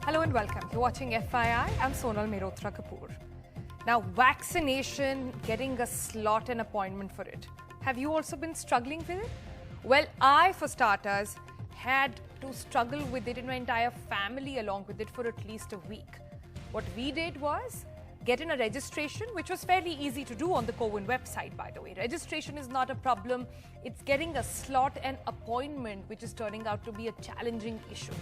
Hello and welcome. You're watching FII. I'm Sonal Mehrotra Kapoor. Now, vaccination, getting a slot and appointment for it. Have you also been struggling with it? Well, I, for starters, had to struggle with it and my entire family along with it for at least a week. What we did was get in a registration, which was fairly easy to do on the CoWIN website, by the way. Registration is not a problem. It's getting a slot and appointment, which is turning out to be a challenging issue.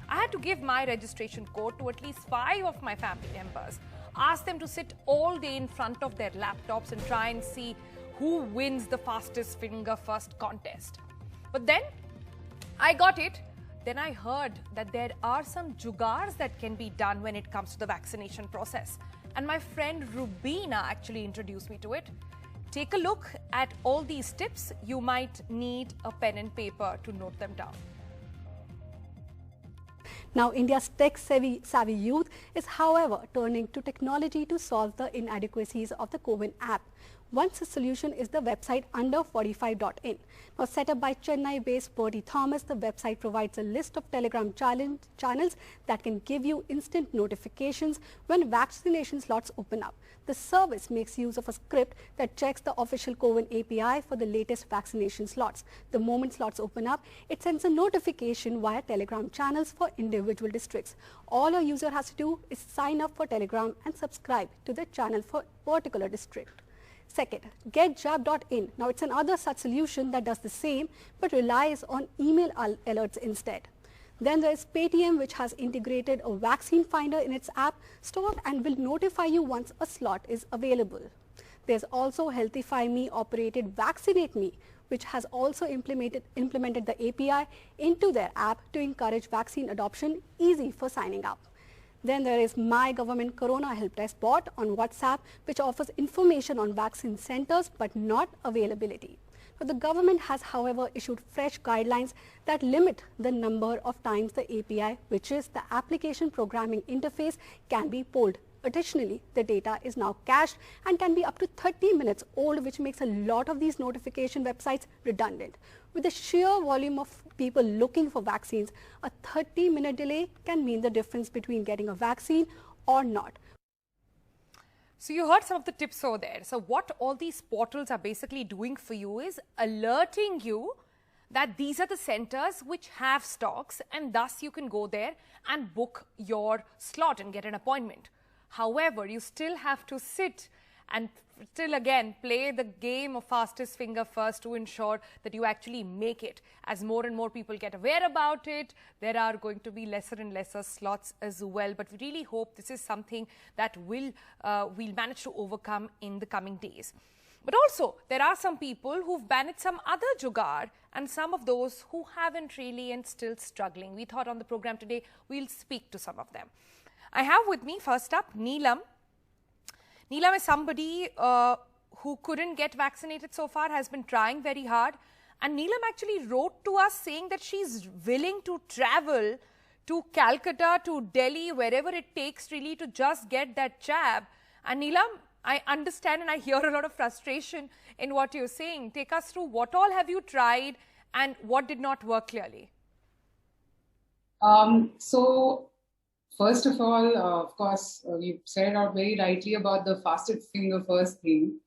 I had to give my registration code to at least 5 of my family members, ask them to sit all day in front of their laptops and try and see who wins the fastest finger first contest. But then I got it. Then I heard that there are some jugars that can be done when it comes to the vaccination process. And my friend Rubina actually introduced me to it. Take a look at all these tips. You might need a pen and paper to note them down. Now, India's tech-savvy youth is, however, turning to technology to solve the inadequacies of the CoWIN app. One such solution is the website under45.in. Now, set up by Chennai-based Bertie Thomas, the website provides a list of Telegram channels that can give you instant notifications when vaccination slots open up. The service makes use of a script that checks the official CoWIN API for the latest vaccination slots. The moment slots open up, it sends a notification via Telegram channels for individual districts. All a user has to do is sign up for Telegram and subscribe to the channel for a particular district. Second, getjab.in. Now, it's another such solution that does the same but relies on email alerts instead. Then there is Paytm, which has integrated a vaccine finder in its app store and will notify you once a slot is available. There's also Healthify Me operated Vaccinate Me, which has also implemented the API into their app to encourage vaccine adoption, easy for signing up. Then there is My Government Corona Help Desk bot on WhatsApp, which offers information on vaccine centers but not availability. But the government has, however, issued fresh guidelines that limit the number of times the API, which is the application programming interface, can be polled. Additionally, the data is now cached and can be up to 30 minutes old, which makes a lot of these notification websites redundant. With the sheer volume of people looking for vaccines, a 30-minute delay can mean the difference between getting a vaccine or not. So you heard some of the tips over there. So what all these portals are basically doing for you is alerting you that these are the centers which have stocks, and thus you can go there and book your slot and get an appointment. However, you still have to sit and still again play the game of fastest finger first to ensure that you actually make it. As more and more people get aware about it, there are going to be lesser and lesser slots as well. But we really hope this is something that we'll manage to overcome in the coming days. But also, there are some people who've banned some other jugaad and some of those who haven't really and still struggling. We thought on the program today we'll speak to some of them. I have with me first up Neelam. Neelam is somebody who couldn't get vaccinated so far, has been trying very hard. And Neelam actually wrote to us saying that she's willing to travel to Calcutta, to Delhi, wherever it takes really to just get that jab. And Neelam, I understand and I hear a lot of frustration in what you're saying. Take us through what all have you tried and what did not work clearly? First of all, of course, you said it out very rightly about the fastest finger first thing.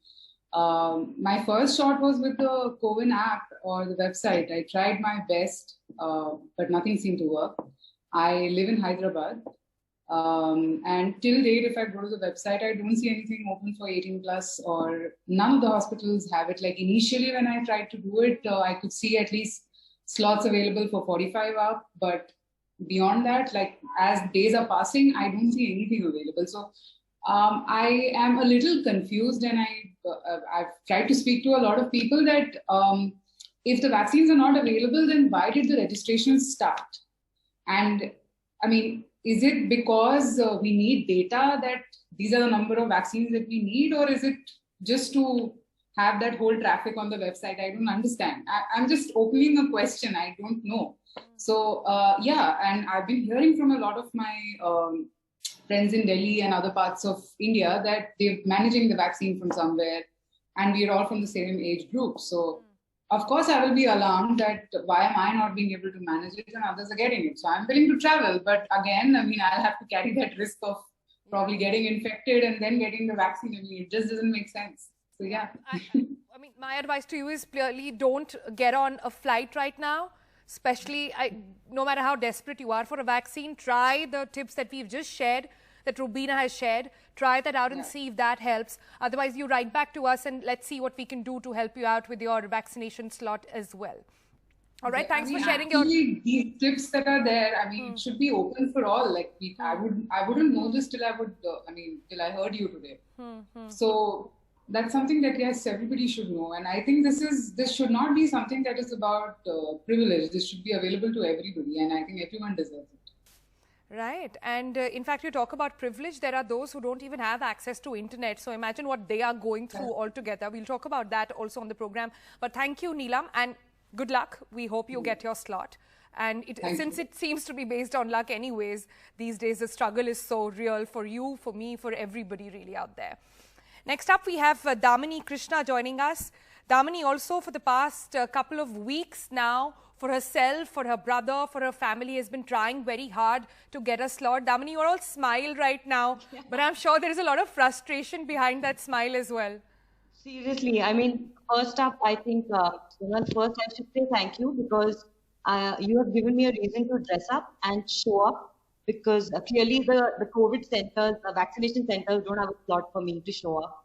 My first shot was with the CoWIN app or the website. I tried my best, but nothing seemed to work. I live in Hyderabad. And till date, if I go to the website, I don't see anything open for 18 plus, or none of the hospitals have it. Like initially when I tried to do it, I could see at least slots available for 45 up, but beyond that, like as days are passing, I don't see anything available. So I am a little confused, and I've tried to speak to a lot of people that if the vaccines are not available, then why did the registration start? And I mean, is it because we need data that these are the number of vaccines that we need, or is it just to have that whole traffic on the website? I don't understand. I'm just opening a question. I don't know. So yeah, and I've been hearing from a lot of my friends in Delhi and other parts of India that they're managing the vaccine from somewhere, and we're all from the same age group. So of course, I will be alarmed that why am I not being able to manage it and others are getting it. So I'm willing to travel. But again, I mean, I'll have to carry that risk of probably getting infected and then getting the vaccine. I mean, it just doesn't make sense. So yeah. I mean, my advice to you is clearly don't get on a flight right now. Especially, no matter how desperate you are for a vaccine, try the tips that we've just shared, that Rubina has shared. Try that out and see if that helps. Otherwise, you write back to us and let's see what we can do to help you out with your vaccination slot as well. All right, thanks for sharing your... These tips that are there, I mean, it should be open for all. Like, I wouldn't know this till till I heard you today. So that's something that, yes, everybody should know. And I think this should not be something that is about privilege. This should be available to everybody. And I think everyone deserves it. Right. And in fact, you talk about privilege. There are those who don't even have access to internet. So imagine what they are going through altogether. We'll talk about that also on the program. But thank you, Neelam. And good luck. We hope you get your slot. And since it seems to be based on luck anyways, these days the struggle is so real for you, for me, for everybody really out there. Next up, we have Damini Krishna joining us. Damini also for the past couple of weeks now, for herself, for her brother, for her family, has been trying very hard to get a slot. Damini, you're all smile right now, but I'm sure there is a lot of frustration behind that smile as well. Seriously, I mean, first up, I think, first I should say thank you because you have given me a reason to dress up and show up because clearly the COVID centers, the vaccination centers don't have a slot for me to show up.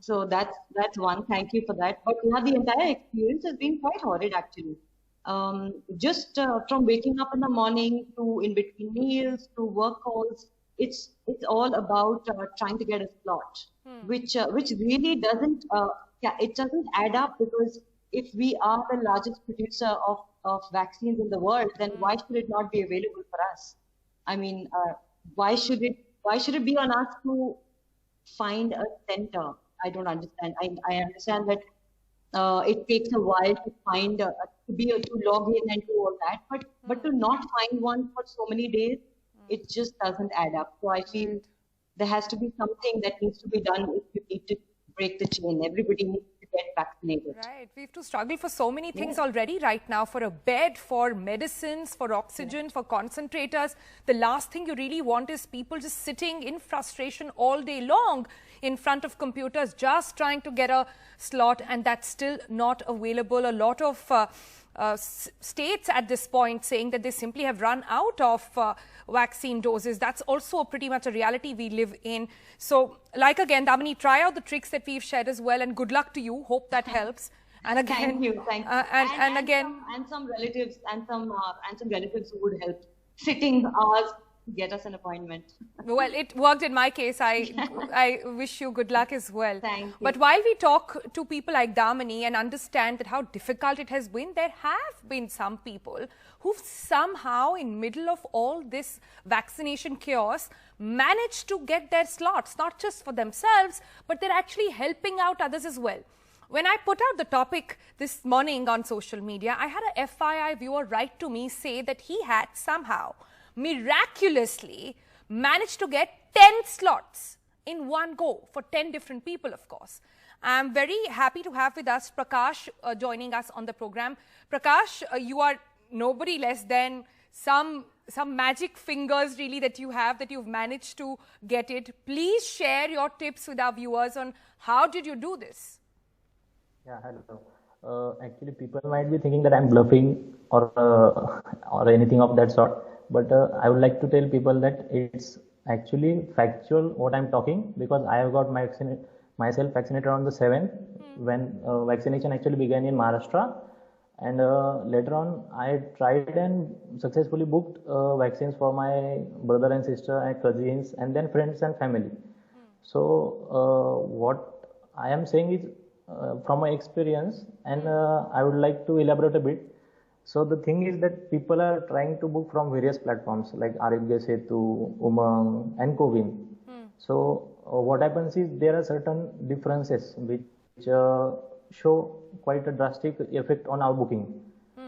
So that's one. Thank you for that. But yeah, the entire experience has been quite horrid actually. Just from waking up in the morning to in between meals to work calls, it's all about trying to get a slot, which really doesn't it doesn't add up because if we are the largest producer of vaccines in the world, then why should it not be available for us? I mean, why should it be on us to find a center? I don't understand. I understand that it takes a while to find to log in and do all that, but to not find one for so many days, it just doesn't add up. So I feel there has to be something that needs to be done if you need to break the chain. Everybody needs to get vaccinated. Right. We have to struggle for so many things already right now, for a bed, for medicines, for oxygen, for concentrators. The last thing you really want is people just sitting in frustration all day long in front of computers, just trying to get a slot, and that's still not available. A lot of states at this point saying that they simply have run out of vaccine doses. That's also pretty much a reality we live in. So, like again, Damini, try out the tricks that we've shared as well, and good luck to you. Hope that helps. And again, thank you. And again, some relatives and some relatives who would help sitting hours to get us an appointment. Well, it worked in my case. I wish you good luck as well. Thank you. But while we talk to people like Damini and understand that how difficult it has been, there have been some people who've somehow, in middle of all this vaccination chaos, managed to get their slots, not just for themselves, but they're actually helping out others as well. When I put out the topic this morning on social media, I had a FYI viewer write to me say that he had somehow miraculously managed to get 10 slots in one go for 10 different people, of course. I'm very happy to have with us Prakash joining us on the program. Prakash, you are nobody less than some magic fingers really that you have, that you've managed to get it. Please share your tips with our viewers on how did you do this? Yeah, hello. Actually, people might be thinking that I'm bluffing or anything of that sort. But I would like to tell people that it's actually factual what I'm talking, because I have got myself vaccinated on the 7th when vaccination actually began in Maharashtra. And later on, I tried and successfully booked vaccines for my brother and sister and cousins and then friends and family. So what I am saying is from my experience, and I would like to elaborate a bit. So the thing is that people are trying to book from various platforms like Arogya Setu, Umang and Cowin. So what happens is there are certain differences which show quite a drastic effect on our booking.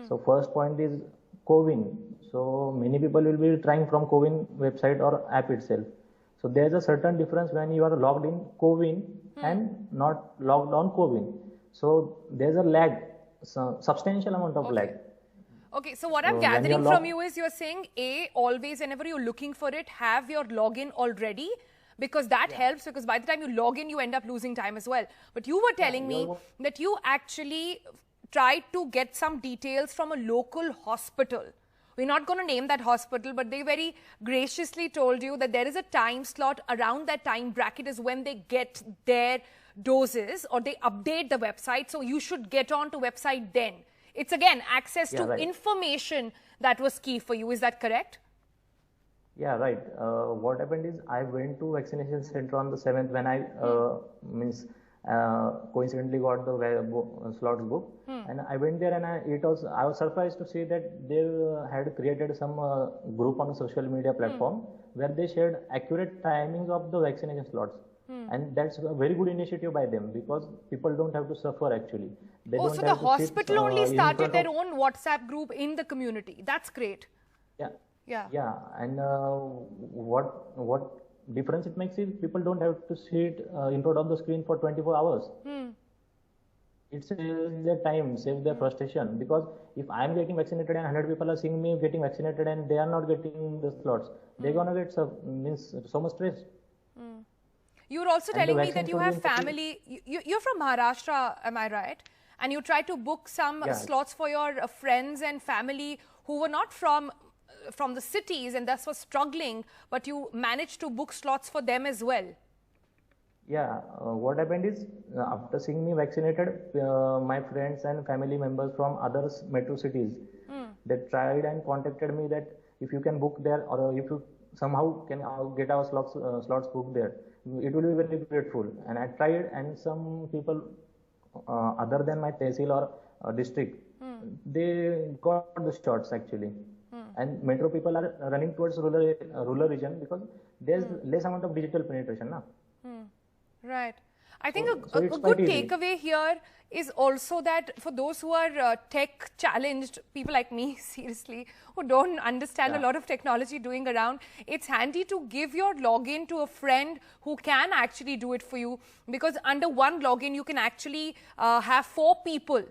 So first point is Cowin. So many people will be trying from Cowin website or app itself. So there is a certain difference when you are logged in Cowin and not logged on Cowin. So there is a lag substantial amount of lag. Okay, so what I'm when you're gathering from you is you're saying, always whenever you're looking for it, have your login already, because that helps, because by the time you log in, you end up losing time as well. But you were telling me that you actually tried to get some details from a local hospital. We're not going to name that hospital, but they very graciously told you that there is a time slot around that time bracket is when they get their doses or they update the website. So you should get on to website then. It's again access to information that was key for you. Is that correct? Yeah, right. What happened is I went to vaccination center on the 7th when I coincidentally got the slots booked, and I went there and I was surprised to see that they had created some group on a social media platform where they shared accurate timings of the vaccination slots. And that's a very good initiative by them, because people don't have to suffer actually. They don't so have the hospital only started their own WhatsApp group in the community. That's great. Yeah. And what difference it makes is people don't have to sit in front of the screen for 24 hours. It saves their time, saves their frustration, because if I'm getting vaccinated and 100 people are seeing me getting vaccinated and they are not getting the slots, they're gonna get so much stress. You were also telling me that you have family. You're from Maharashtra, am I right? And you tried to book some slots for your friends and family who were not from the cities and thus were struggling, but you managed to book slots for them as well. Yeah, what happened is after seeing me vaccinated, my friends and family members from other metro cities, they tried and contacted me that if you can book there, or if you somehow can get our slots booked there, it will be very grateful. And I tried, and some people other than my tehsil or district, they got the shots actually. And metro people are running towards rural region because there's less amount of digital penetration now. Right. I think a good takeaway here is also that for those who are tech challenged, people like me, seriously, who don't understand a lot of technology doing around, it's handy to give your login to a friend who can actually do it for you, because under one login you can actually have 4 people.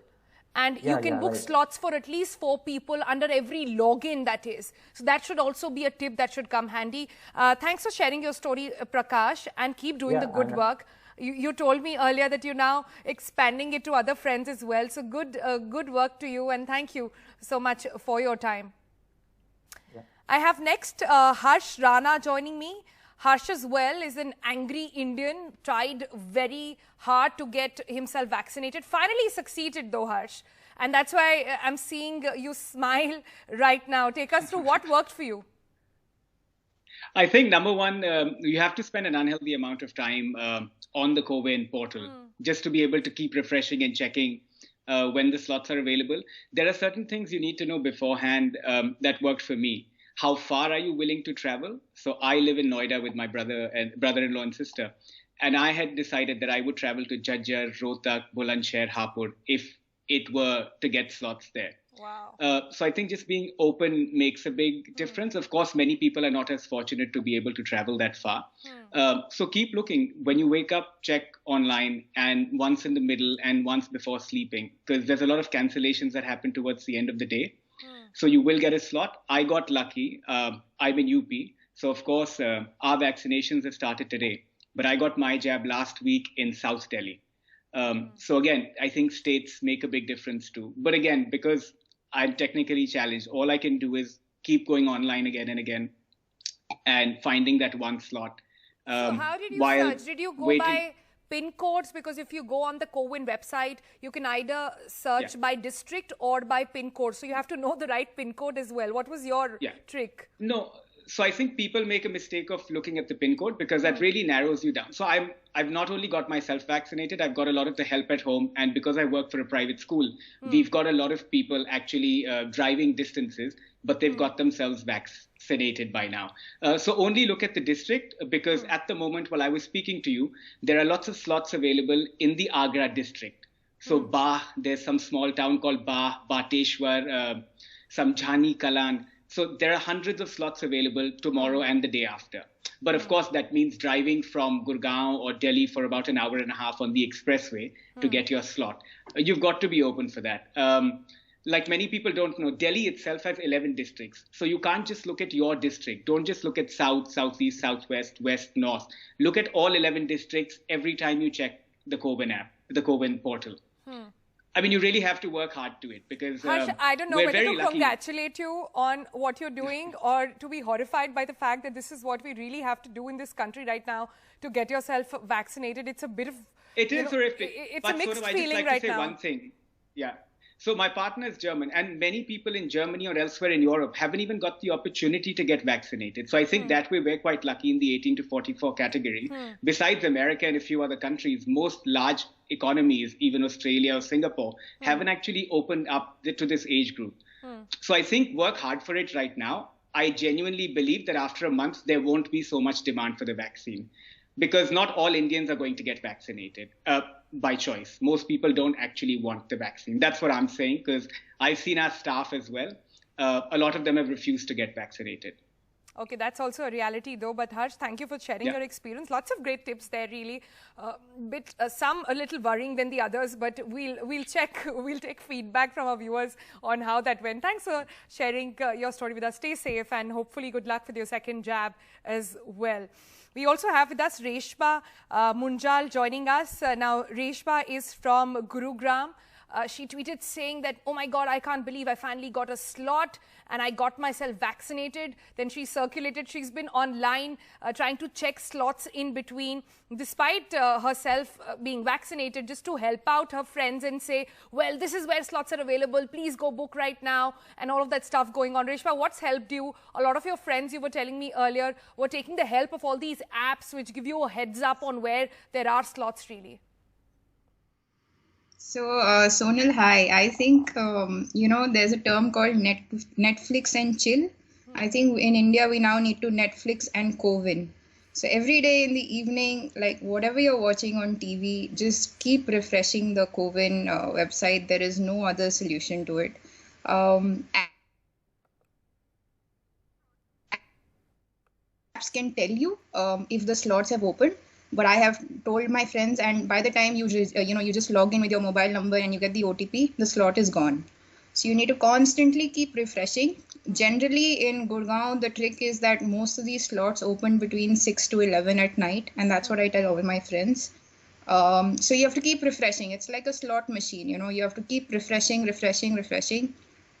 And you can book slots for at least 4 people under every login, that is. So that should also be a tip that should come handy. Thanks for sharing your story, Prakash, and keep doing the good work. You told me earlier that you're now expanding it to other friends as well. So good work to you, and thank you so much for your time. I have next Harsh Rana joining me. Harsh as well is an angry Indian, tried very hard to get himself vaccinated. Finally succeeded though, Harsh. And that's why I'm seeing you smile right now. Take us through what worked for you. I think number one, you have to spend an unhealthy amount of time on the CoWIN portal just to be able to keep refreshing and checking when the slots are available. There are certain things you need to know beforehand that worked for me. How far are you willing to travel? So I live in Noida with my brother-in-law and sister. And I had decided that I would travel to Jhajjar, Rohtak, Bulandshahr, Hapur if it were to get slots there. Wow. So I think just being open makes a big difference. Of course, many people are not as fortunate to be able to travel that far. So keep looking. When you wake up, check online, and once in the middle and once before sleeping, because there's a lot of cancellations that happen towards the end of the day. So you will get a slot. I got lucky. I'm in UP. So, of course, our vaccinations have started today. But I got my jab last week in South Delhi. So, again, I think states make a big difference too. But again, because I'm technically challenged, all I can do is keep going online again and again and finding that one slot. So how did you search? Did you go by PIN codes? Because if you go on the CoWIN website, you can either search by district or by PIN code. So you have to know the right PIN code as well. What was your trick? No. So I think people make a mistake of looking at the PIN code because that really narrows you down. So I've not only got myself vaccinated, I've got a lot of the help at home. And because I work for a private school, we've got a lot of people actually driving distances, but they've got themselves vaccinated by now. So only look at the district, because at the moment while I was speaking to you, there are lots of slots available in the Agra district. So Bah, there's some small town called Bah, Bateshwar, some Jhani Kalan. So there are hundreds of slots available tomorrow and the day after. But of course, that means driving from Gurgaon or Delhi for about an hour and a half on the expressway to get your slot. You've got to be open for that. Like many people don't know, Delhi itself has 11 districts. So you can't just look at your district. Don't just look at South, Southeast, Southwest, West, North. Look at all 11 districts every time you check the CoWIN app, the CoWIN portal. I mean, you really have to work hard to it because Harsh, I don't know we're whether very to lucky. congratulate you on what you're doing or to be horrified by the fact that this is what we really have to do in this country right now to get yourself vaccinated. It's a bit of... It is horrific. It's but a mixed Sonam, I feeling just like right to say now. one thing. Yeah. So my partner is German, and many people in Germany or elsewhere in Europe haven't even got the opportunity to get vaccinated. So I think that way we're quite lucky in the 18 to 44 category. Besides America and a few other countries, most large economies, even Australia or Singapore, haven't actually opened up to this age group. So I think work hard for it right now. I genuinely believe that after a month, there won't be so much demand for the vaccine because not all Indians are going to get vaccinated. By choice. Most people don't actually want the vaccine. That's what I'm saying because I've seen our staff as well. A lot of them have refused to get vaccinated. Okay, that's also a reality though. But Harsh, thank you for sharing your experience. Lots of great tips there, really. Some a little worrying than the others, but we'll check. We'll take feedback from our viewers on how that went. Thanks for sharing your story with us. Stay safe and hopefully good luck with your second jab as well. We also have with us Reshma Munjal joining us. Now, Reshma is from Gurugram. She tweeted saying that, oh my God, I can't believe I finally got a slot and I got myself vaccinated. Then she circulated. She's been online trying to check slots in between, despite herself being vaccinated, just to help out her friends and say, well, this is where slots are available. Please go book right now, and all of that stuff going on. Reshma, what's helped you? A lot of your friends, you were telling me earlier, were taking the help of all these apps which give you a heads up on where there are slots really. So, Sonal, hi. I think, there's a term called Netflix and chill. I think in India, we now need to Netflix and CoWIN. So every day in the evening, like whatever you're watching on TV, just keep refreshing the CoWIN website. There is no other solution to it. Apps can tell you if the slots have opened. But I have told my friends, and by the time you just log in with your mobile number and you get the OTP, the slot is gone. So you need to constantly keep refreshing. Generally in Gurgaon, the trick is that most of these slots open between 6 to 11 at night, and that's what I tell all my friends. So you have to keep refreshing. It's like a slot machine, you have to keep refreshing.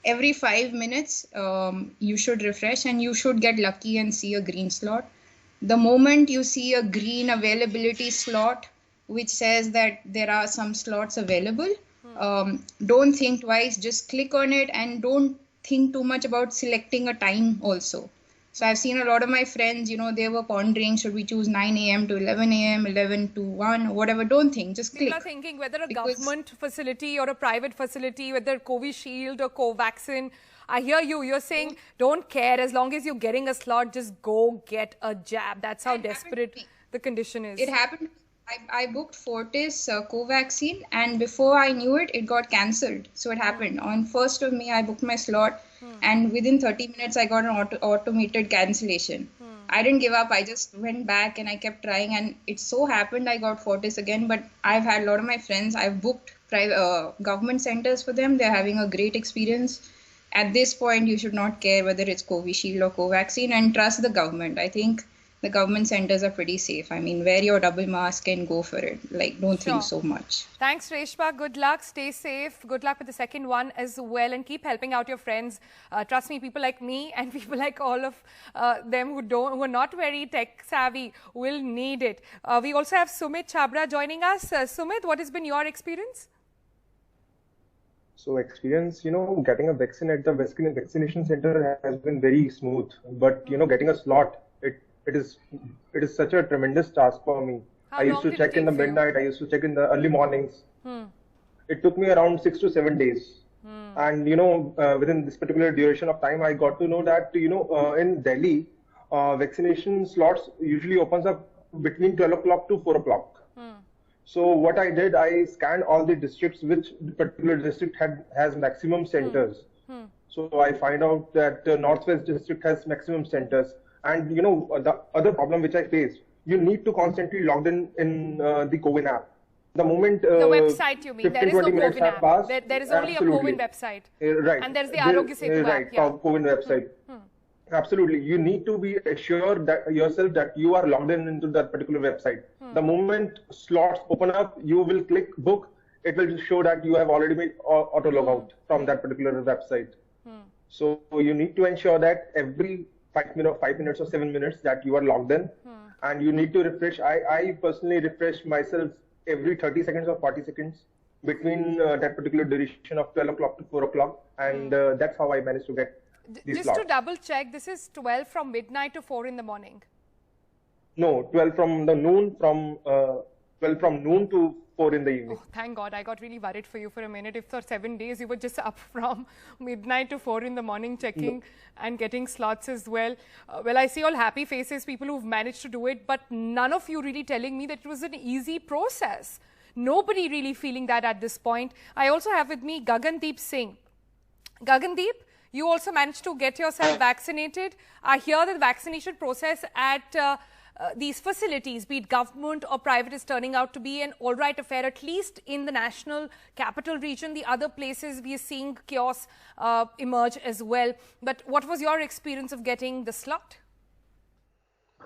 Every 5 minutes, you should refresh and you should get lucky and see a green slot. The moment you see a green availability slot, which says that there are some slots available, don't think twice, just click on it and don't think too much about selecting a time also. So I've seen a lot of my friends, they were pondering, should we choose 9 a.m. to 11 a.m., 11 to 1, or whatever. Don't think, just click. People are thinking whether a government facility or a private facility, whether Covishield or Covaxin. I hear you. You're saying don't care as long as you're getting a slot, just go get a jab. That's how desperate the condition is. It happened. I booked Fortis Covaxin, and before I knew it, it got cancelled. So it happened. On 1st of May, I booked my slot, and within 30 minutes, I got an automated cancellation. I didn't give up. I just went back and I kept trying, and it so happened I got Fortis again. But I've had a lot of my friends, I've booked private government centers for them. They're having a great experience. At this point, you should not care whether it's Covishield or Covaxin, and trust the government. I think the government centers are pretty safe. I mean, wear your double mask and go for it. Like, don't think so much. Thanks, Reshma. Good luck. Stay safe. Good luck with the second one as well. And keep helping out your friends. Trust me, people like me and people like all of them who are not very tech savvy will need it. We also have Sumit Chabra joining us. Sumit, what has been your experience? So experience, getting a vaccine at the vaccination center has been very smooth. But, getting a slot, it is such a tremendous task for me. I used to check in the midnight. I used to check in the early mornings. It took me around 6 to 7 days. And, within this particular duration of time, I got to know that, in Delhi, vaccination slots usually opens up between 12 o'clock to 4 o'clock. So what I did, I scanned all the districts which the particular district has maximum centers. So I find out that Northwest District has maximum centers. And you know, the other problem which I face, you need to constantly log in the CoWIN app. The moment the website, you mean? 15, There is no 20 minutes CoWIN have app. passed, There is only absolutely. a CoWIN website. Right. And there's the Arogya Setu right, app. Yeah. CoWIN website. Absolutely. You need to be assured that yourself that you are logged in into that particular website. The moment slots open up, you will click book. It will show that you have already made auto log out from that particular website. So you need to ensure that every 5 minutes or 7 minutes that you are logged in, and you need to refresh. I personally refresh myself every 30 seconds or 40 seconds between that particular duration of 12 o'clock to 4 o'clock, and that's how I managed to get these Just slots. to double check, this is 12 from midnight to 4 in the morning. No, 12 from noon to 4 in the evening. Oh, thank God. I got really worried for you for a minute. If for 7 days you were just up from midnight to 4 in the morning checking and getting slots as well. Well, I see all happy faces, people who've managed to do it, but none of you really telling me that it was an easy process. Nobody really feeling that at this point. I also have with me Gagandeep Singh. Gagandeep, you also managed to get yourself vaccinated. I hear that the vaccination process at these facilities, be it government or private, is turning out to be an all-right affair, at least in the national capital region. The other places we are seeing chaos emerge as well. But what was your experience of getting the slot?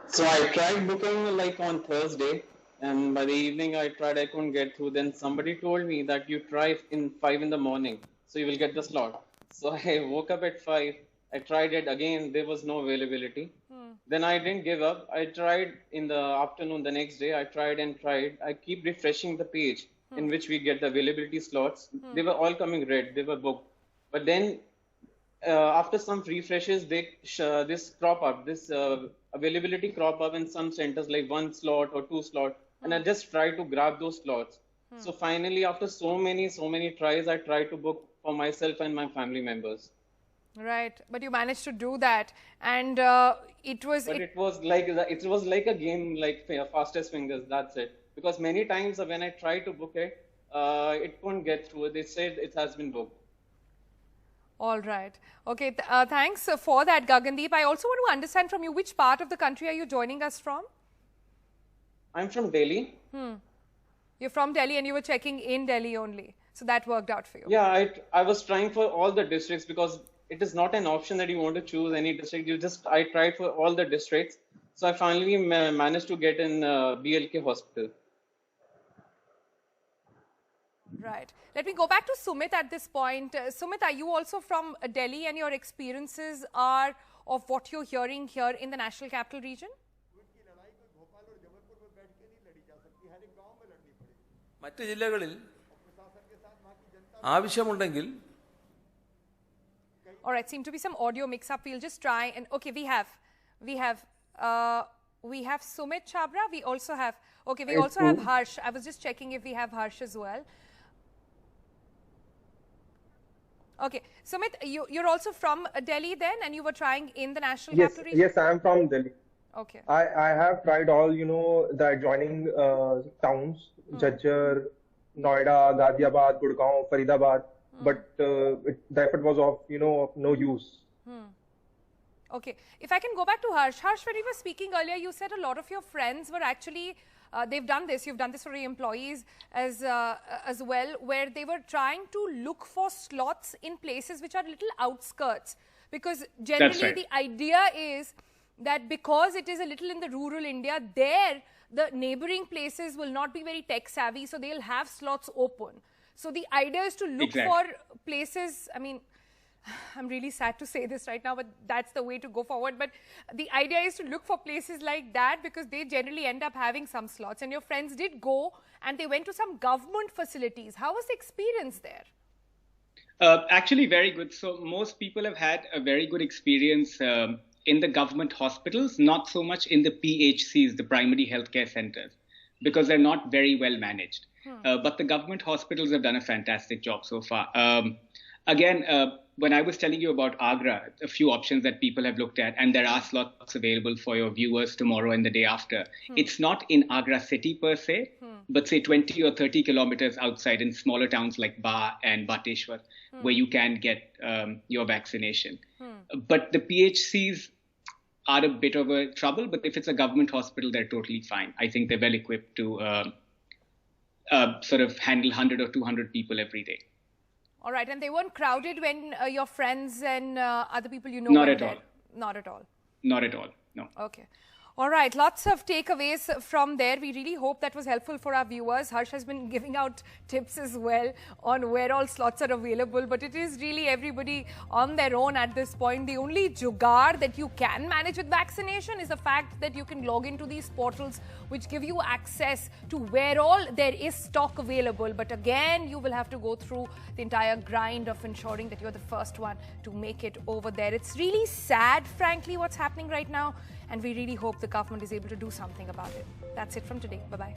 So I tried booking like on Thursday, and by the evening I couldn't get through. Then somebody told me that you try in 5 in the morning, so you will get the slot. So I woke up at 5. I tried it again. There was no availability. Then I didn't give up. I tried in the afternoon the next day. I tried and tried. I keep refreshing the page in which we get the availability slots. They were all coming red. They were booked. But then after some refreshes, this crop up, this availability crop up in some centers, like 1 slot or 2 slot. And I just tried to grab those slots. So finally, after so many tries, I tried to book for myself and my family members. Right, but you managed to do that, and it was like a game, like fastest fingers. That's it. Because many times when I tried to book it, it couldn't get through. They said it has been booked. All right. Okay. Thanks for that, Gagandeep. I also want to understand from you, which part of the country are you joining us from? I'm from Delhi. You're from Delhi, and you were checking in Delhi only, so that worked out for you. Yeah, I was trying for all the districts because it is not an option that you want to choose any district. I tried for all the districts. So I finally managed to get in BLK hospital. Right. Let me go back to Sumit at this point. Sumit, are you also from Delhi, and your experiences are of what you're hearing here in the national capital region? മറ്റ് ജില്ലകളിൽ ആവശ്യമുണ്ടെങ്കിൽ All right, seem to be some audio mix-up. We'll just try and okay, we have Sumit Chabra. We also have have Harsh. I was just checking if we have Harsh as well. Okay, Sumit, you're also from Delhi then, and you were trying in the national capital region? Yes, I am from Delhi. Okay. I have tried all the adjoining towns, Jhajjar, Noida, Ghaziabad, Gurgaon, Faridabad. But the effort was of no use. Okay, if I can go back to Harsh. Harsh, when you were speaking earlier, you said a lot of your friends were actually they've done this. You've done this for your employees as well, where they were trying to look for slots in places which are little outskirts, because generally the idea is that because it is a little in the rural India, there the neighboring places will not be very tech savvy, so they'll have slots open. So the idea is to look for places. I mean, I'm really sad to say this right now, but that's the way to go forward. But the idea is to look for places like that, because they generally end up having some slots. And your friends did go, and they went to some government facilities. How was the experience there? Actually, very good. So most people have had a very good experience in the government hospitals, not so much in the PHCs, the primary healthcare centers, because they're not very well managed. But the government hospitals have done a fantastic job so far. Again, when I was telling you about Agra, a few options that people have looked at, and there are slots available for your viewers tomorrow and the day after. It's not in Agra city per se, but say 20 or 30 kilometers outside in smaller towns like Ba and Bateshwar, where you can get your vaccination. But the PHCs are a bit of a trouble, but if it's a government hospital, they're totally fine. I think they're well equipped to sort of handle 100 or 200 people every day. All right, and they weren't crowded when your friends and other people you know Not were at there? all. Not at all. Not at all, no. Okay. All right, lots of takeaways from there. We really hope that was helpful for our viewers. Harsh has been giving out tips as well on where all slots are available, but it is really everybody on their own at this point. The only jugaad that you can manage with vaccination is the fact that you can log into these portals which give you access to where all there is stock available. But again, you will have to go through the entire grind of ensuring that you're the first one to make it over there. It's really sad, frankly, what's happening right now. And we really hope the government is able to do something about it. That's it from today. Bye-bye.